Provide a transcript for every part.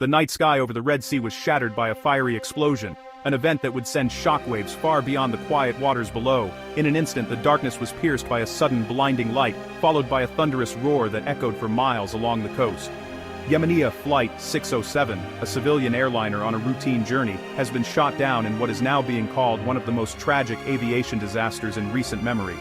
The night sky over the Red Sea was shattered by a fiery explosion, an event that would send shockwaves far beyond the quiet waters below. In an instant, the darkness was pierced by a sudden blinding light, followed by a thunderous roar that echoed for miles along the coast. Yemenia Flight 607, a civilian airliner on a routine journey, has been shot down in what is now being called one of the most tragic aviation disasters in recent memory.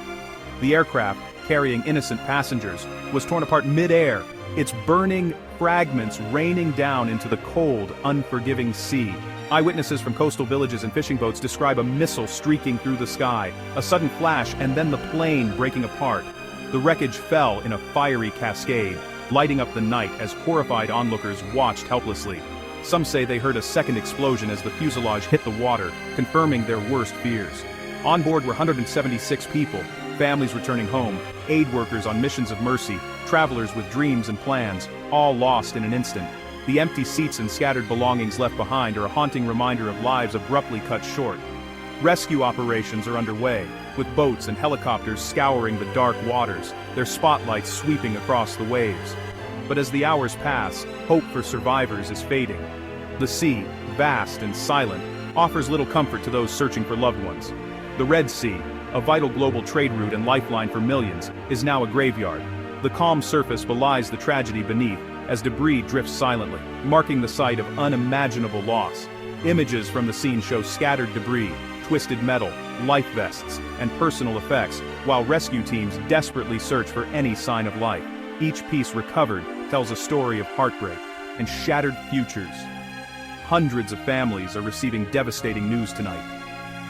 The aircraft, carrying innocent passengers, was torn apart mid-air, its burning fragments raining down into the cold, unforgiving sea. Eyewitnesses from coastal villages and fishing boats describe a missile streaking through the sky, a sudden flash, and then the plane breaking apart. The wreckage fell in a fiery cascade, lighting up the night as horrified onlookers watched helplessly. Some say they heard a second explosion as the fuselage hit the water, confirming their worst fears. On board were 176 people, families returning home, aid workers on missions of mercy, travelers with dreams and plans, all lost in an instant. The empty seats and scattered belongings left behind are a haunting reminder of lives abruptly cut short. Rescue operations are underway, with boats and helicopters scouring the dark waters, their spotlights sweeping across the waves. But as the hours pass, hope for survivors is fading. The sea, vast and silent, offers little comfort to those searching for loved ones. The Red Sea, a vital global trade route and lifeline for millions, is now a graveyard. The calm surface belies the tragedy beneath, as debris drifts silently, marking the site of unimaginable loss. Images from the scene show scattered debris, twisted metal, life vests, and personal effects, while rescue teams desperately search for any sign of life. Each piece recovered tells a story of heartbreak and shattered futures. Hundreds of families are receiving devastating news tonight.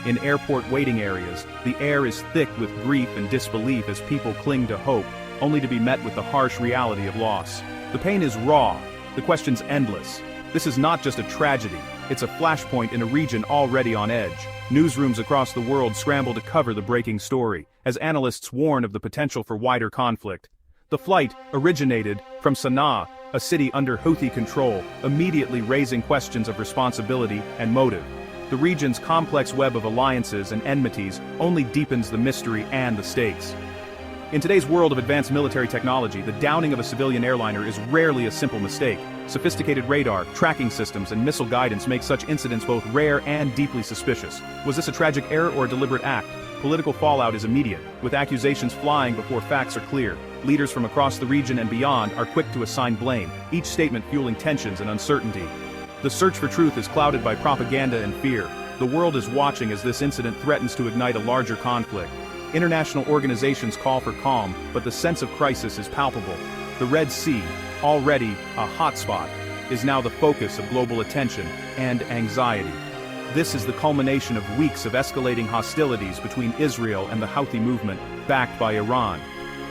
In airport waiting areas, the air is thick with grief and disbelief as people cling to hope, only to be met with the harsh reality of loss. The pain is raw, the questions endless. This is not just a tragedy, it's a flashpoint in a region already on edge. Newsrooms across the world scramble to cover the breaking story, as analysts warn of the potential for wider conflict. The flight originated from Sana'a, a city under Houthi control, immediately raising questions of responsibility and motive. The region's complex web of alliances and enmities only deepens the mystery and the stakes. In today's world of advanced military technology, the downing of a civilian airliner is rarely a simple mistake. Sophisticated radar, tracking systems, and missile guidance make such incidents both rare and deeply suspicious. Was this a tragic error or a deliberate act? Political fallout is immediate, with accusations flying before facts are clear. Leaders from across the region and beyond are quick to assign blame, each statement fueling tensions and uncertainty. The search for truth is clouded by propaganda and fear. The world is watching as this incident threatens to ignite a larger conflict. International organizations call for calm, but the sense of crisis is palpable. The Red Sea, already a hotspot, is now the focus of global attention and anxiety. This is the culmination of weeks of escalating hostilities between Israel and the Houthi movement, backed by Iran.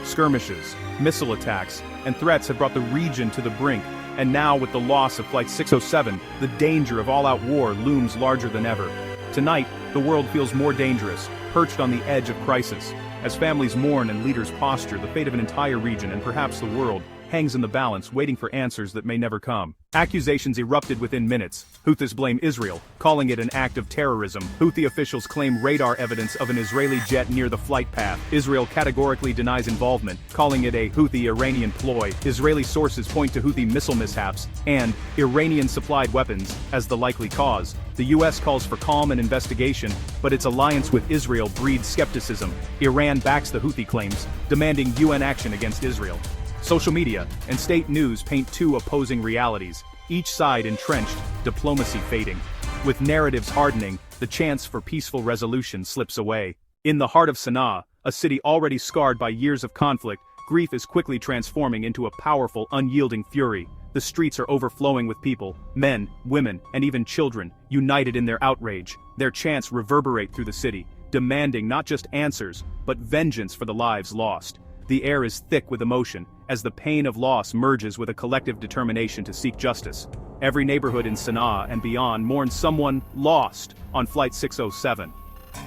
Skirmishes, missile attacks, and threats have brought the region to the brink, and now with the loss of Flight 607, the danger of all-out war looms larger than ever. Tonight, the world feels more dangerous, perched on the edge of crisis. As families mourn and leaders posture, the fate of an entire region and perhaps the world hangs in the balance, waiting for answers that may never come. Accusations erupted within minutes. Houthis blame Israel, calling it an act of terrorism. Houthi officials claim radar evidence of an Israeli jet near the flight path. Israel categorically denies involvement, calling it a Houthi-Iranian ploy. Israeli sources point to Houthi missile mishaps and Iranian-supplied weapons as the likely cause. The US calls for calm and investigation, but its alliance with Israel breeds skepticism. Iran backs the Houthi claims, demanding UN action against Israel. Social media and state news paint two opposing realities, each side entrenched, diplomacy fading. With narratives hardening, the chance for peaceful resolution slips away. In the heart of Sana'a, a city already scarred by years of conflict, grief is quickly transforming into a powerful, unyielding fury. The streets are overflowing with people, men, women, and even children, united in their outrage. Their chants reverberate through the city, demanding not just answers, but vengeance for the lives lost. The air is thick with emotion, as the pain of loss merges with a collective determination to seek justice. Every neighborhood in Sana'a and beyond mourns someone lost on Flight 607.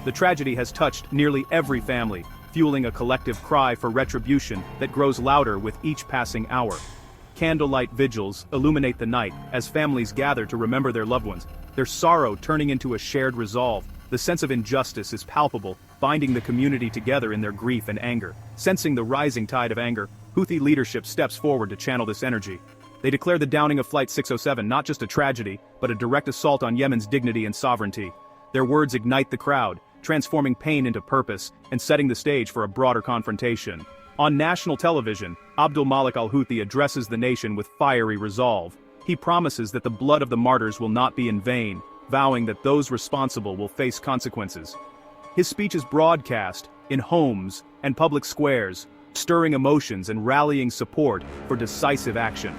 The tragedy has touched nearly every family, fueling a collective cry for retribution that grows louder with each passing hour. Candlelight vigils illuminate the night as families gather to remember their loved ones, their sorrow turning into a shared resolve. The sense of injustice is palpable, binding the community together in their grief and anger. Sensing the rising tide of anger, Houthi leadership steps forward to channel this energy. They declare the downing of Flight 607 not just a tragedy, but a direct assault on Yemen's dignity and sovereignty. Their words ignite the crowd, transforming pain into purpose, and setting the stage for a broader confrontation. On national television, Abdul Malik al-Houthi addresses the nation with fiery resolve. He promises that the blood of the martyrs will not be in vain, vowing that those responsible will face consequences. His speech is broadcast in homes and public squares, stirring emotions and rallying support for decisive action.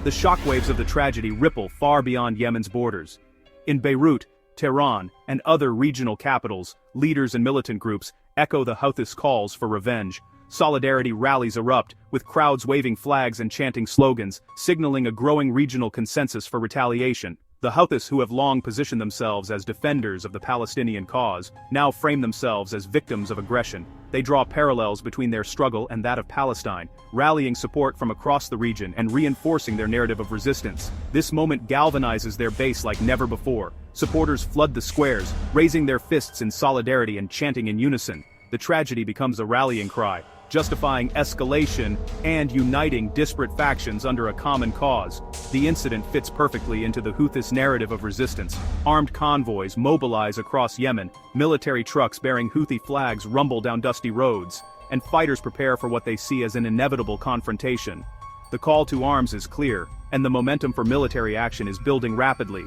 The shockwaves of the tragedy ripple far beyond Yemen's borders. In Beirut, Tehran, and other regional capitals, leaders and militant groups echo the Houthis' calls for revenge. Solidarity rallies erupt, with crowds waving flags and chanting slogans, signaling a growing regional consensus for retaliation. The Houthis, who have long positioned themselves as defenders of the Palestinian cause, now frame themselves as victims of aggression. They draw parallels between their struggle and that of Palestine, rallying support from across the region and reinforcing their narrative of resistance. This moment galvanizes their base like never before. Supporters flood the squares, raising their fists in solidarity and chanting in unison. The tragedy becomes a rallying cry, justifying escalation and uniting disparate factions under a common cause. The incident fits perfectly into the Houthis' narrative of resistance. Armed convoys mobilize across Yemen, military trucks bearing Houthi flags rumble down dusty roads, and fighters prepare for what they see as an inevitable confrontation. The call to arms is clear, and the momentum for military action is building rapidly.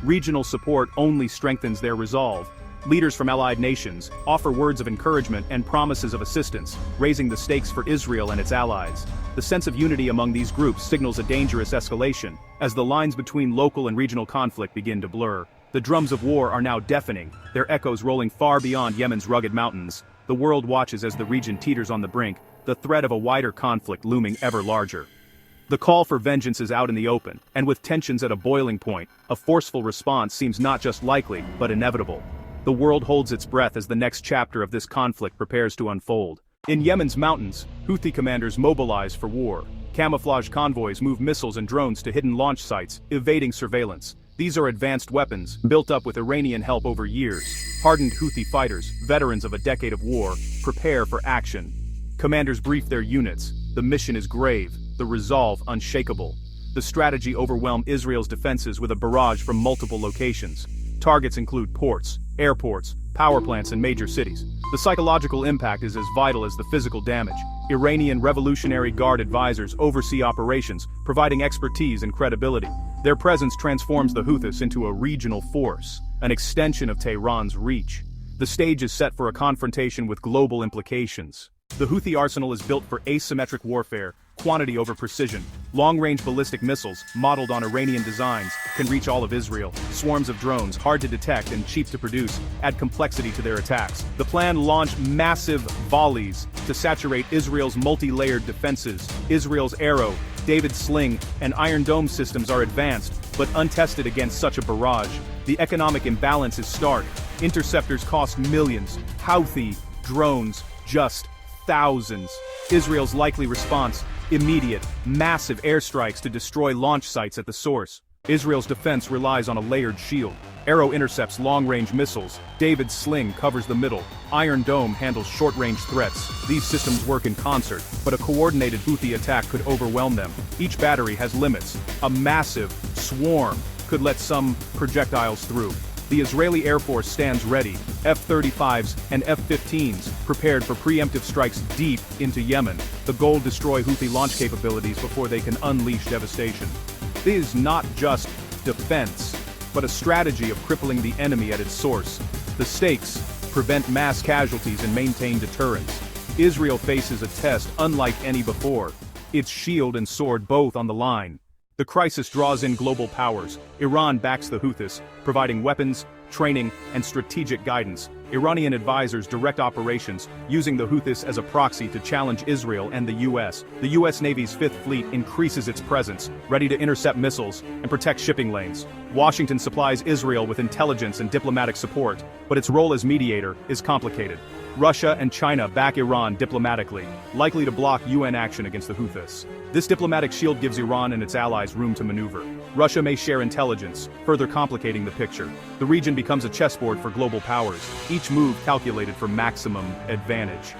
Regional support only strengthens their resolve. Leaders from allied nations offer words of encouragement and promises of assistance, raising the stakes for Israel and its allies. The sense of unity among these groups signals a dangerous escalation, as the lines between local and regional conflict begin to blur. The drums of war are now deafening, their echoes rolling far beyond Yemen's rugged mountains. The world watches as the region teeters on the brink, the threat of a wider conflict looming ever larger. The call for vengeance is out in the open, and with tensions at a boiling point, a forceful response seems not just likely, but inevitable. The world holds its breath as the next chapter of this conflict prepares to unfold. In Yemen's mountains, Houthi commanders mobilize for war. Camouflage convoys move missiles and drones to hidden launch sites, evading surveillance. These are advanced weapons, built up with Iranian help over years. Hardened Houthi fighters, veterans of a decade of war, prepare for action. Commanders brief their units. The mission is grave, the resolve unshakable. The strategy overwhelms Israel's defenses with a barrage from multiple locations. Targets include ports, airports, power plants, and major cities. The psychological impact is as vital as the physical damage. Iranian Revolutionary Guard advisors oversee operations, providing expertise and credibility. Their presence transforms the Houthis into a regional force, an extension of Tehran's reach. The stage is set for a confrontation with global implications. The Houthi arsenal is built for asymmetric warfare, quantity over precision. Long-range ballistic missiles, modeled on Iranian designs, can reach all of Israel. Swarms of drones, hard to detect and cheap to produce, add complexity to their attacks. The plan launched massive volleys to saturate Israel's multi-layered defenses. Israel's Arrow, David's Sling, and Iron Dome systems are advanced, but untested against such a barrage. The economic imbalance is stark. Interceptors cost millions. Houthi drones, just thousands. Israel's likely response: immediate, massive airstrikes to destroy launch sites at the source. Israel's defense relies on a layered shield. Arrow intercepts long-range missiles. David's Sling covers the middle. Iron Dome handles short-range threats. These systems work in concert, but a coordinated Houthi attack could overwhelm them. Each battery has limits. A massive swarm could let some projectiles through. The Israeli Air Force stands ready, F-35s and F-15s, prepared for preemptive strikes deep into Yemen. The goal: destroy Houthi launch capabilities before they can unleash devastation. This is not just defense, but a strategy of crippling the enemy at its source. The stakes: prevent mass casualties and maintain deterrence. Israel faces a test unlike any before, its shield and sword both on the line. The crisis draws in global powers. Iran backs the Houthis, providing weapons, training, and strategic guidance. Iranian advisors direct operations, using the Houthis as a proxy to challenge Israel and the U.S. The U.S. Navy's Fifth Fleet increases its presence, ready to intercept missiles and protect shipping lanes. Washington supplies Israel with intelligence and diplomatic support, but its role as mediator is complicated. Russia and China back Iran diplomatically, likely to block UN action against the Houthis. This diplomatic shield gives Iran and its allies room to maneuver. Russia may share intelligence, further complicating the picture. The region becomes a chessboard for global powers, each move calculated for maximum advantage.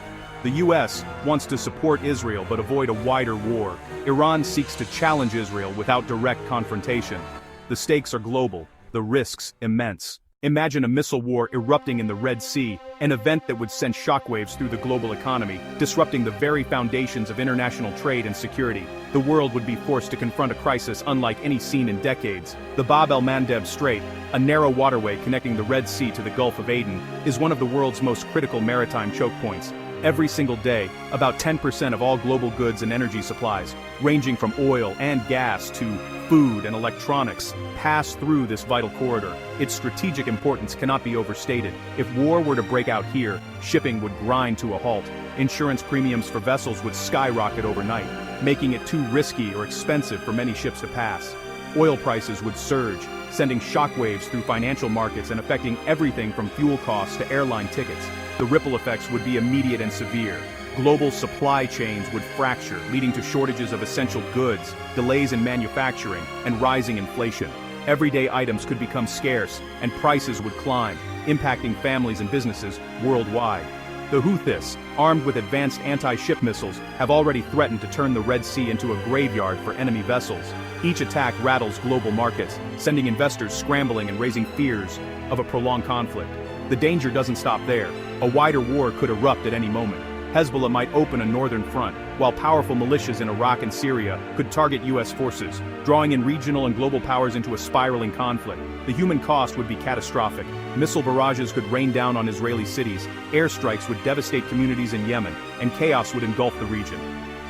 The US wants to support Israel but avoid a wider war. Iran seeks to challenge Israel without direct confrontation. The stakes are global, the risks immense. Imagine a missile war erupting in the Red Sea, an event that would send shockwaves through the global economy, disrupting the very foundations of international trade and security. The world would be forced to confront a crisis unlike any seen in decades. The Bab el-Mandeb Strait, a narrow waterway connecting the Red Sea to the Gulf of Aden, is one of the world's most critical maritime choke points. Every single day, about 10% of all global goods and energy supplies, ranging from oil and gas to food and electronics, pass through this vital corridor. Its strategic importance cannot be overstated. If war were to break out here, shipping would grind to a halt. Insurance premiums for vessels would skyrocket overnight, making it too risky or expensive for many ships to pass. Oil prices would surge, sending shockwaves through financial markets and affecting everything from fuel costs to airline tickets. The ripple effects would be immediate and severe. Global supply chains would fracture, leading to shortages of essential goods, delays in manufacturing, and rising inflation. Everyday items could become scarce, and prices would climb, impacting families and businesses worldwide. The Houthis, armed with advanced anti-ship missiles, have already threatened to turn the Red Sea into a graveyard for enemy vessels. Each attack rattles global markets, sending investors scrambling and raising fears of a prolonged conflict. The danger doesn't stop there. A wider war could erupt at any moment. Hezbollah might open a northern front, while powerful militias in Iraq and Syria could target U.S. forces, drawing in regional and global powers into a spiraling conflict. The human cost would be catastrophic. Missile barrages could rain down on Israeli cities, airstrikes would devastate communities in Yemen, and chaos would engulf the region.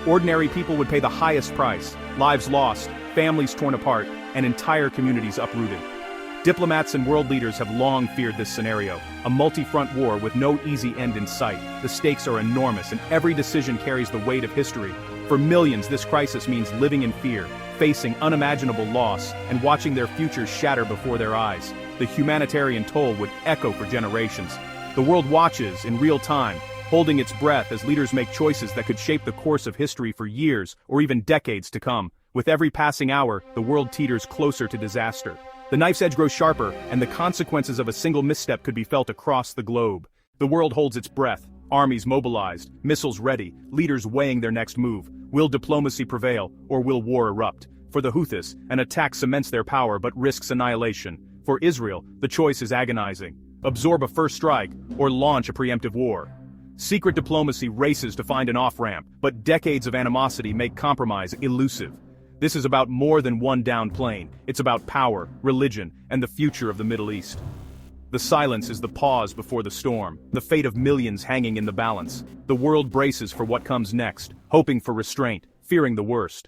Ordinary people would pay the highest price, lives lost, families torn apart, and entire communities uprooted. Diplomats and world leaders have long feared this scenario, a multi-front war with no easy end in sight. The stakes are enormous and every decision carries the weight of history. For millions, this crisis means living in fear, facing unimaginable loss, and watching their futures shatter before their eyes. The humanitarian toll would echo for generations. The world watches in real time, holding its breath as leaders make choices that could shape the course of history for years or even decades to come. With every passing hour, the world teeters closer to disaster. The knife's edge grows sharper, and the consequences of a single misstep could be felt across the globe. The world holds its breath, armies mobilized, missiles ready, leaders weighing their next move. Will diplomacy prevail, or will war erupt? For the Houthis, an attack cements their power but risks annihilation. For Israel, the choice is agonizing. Absorb a first strike, or launch a preemptive war. Secret diplomacy races to find an off-ramp, but decades of animosity make compromise elusive. This is about more than one downed plane. It's about power, religion, and the future of the Middle East. The silence is the pause before the storm, the fate of millions hanging in the balance. The world braces for what comes next, hoping for restraint, fearing the worst.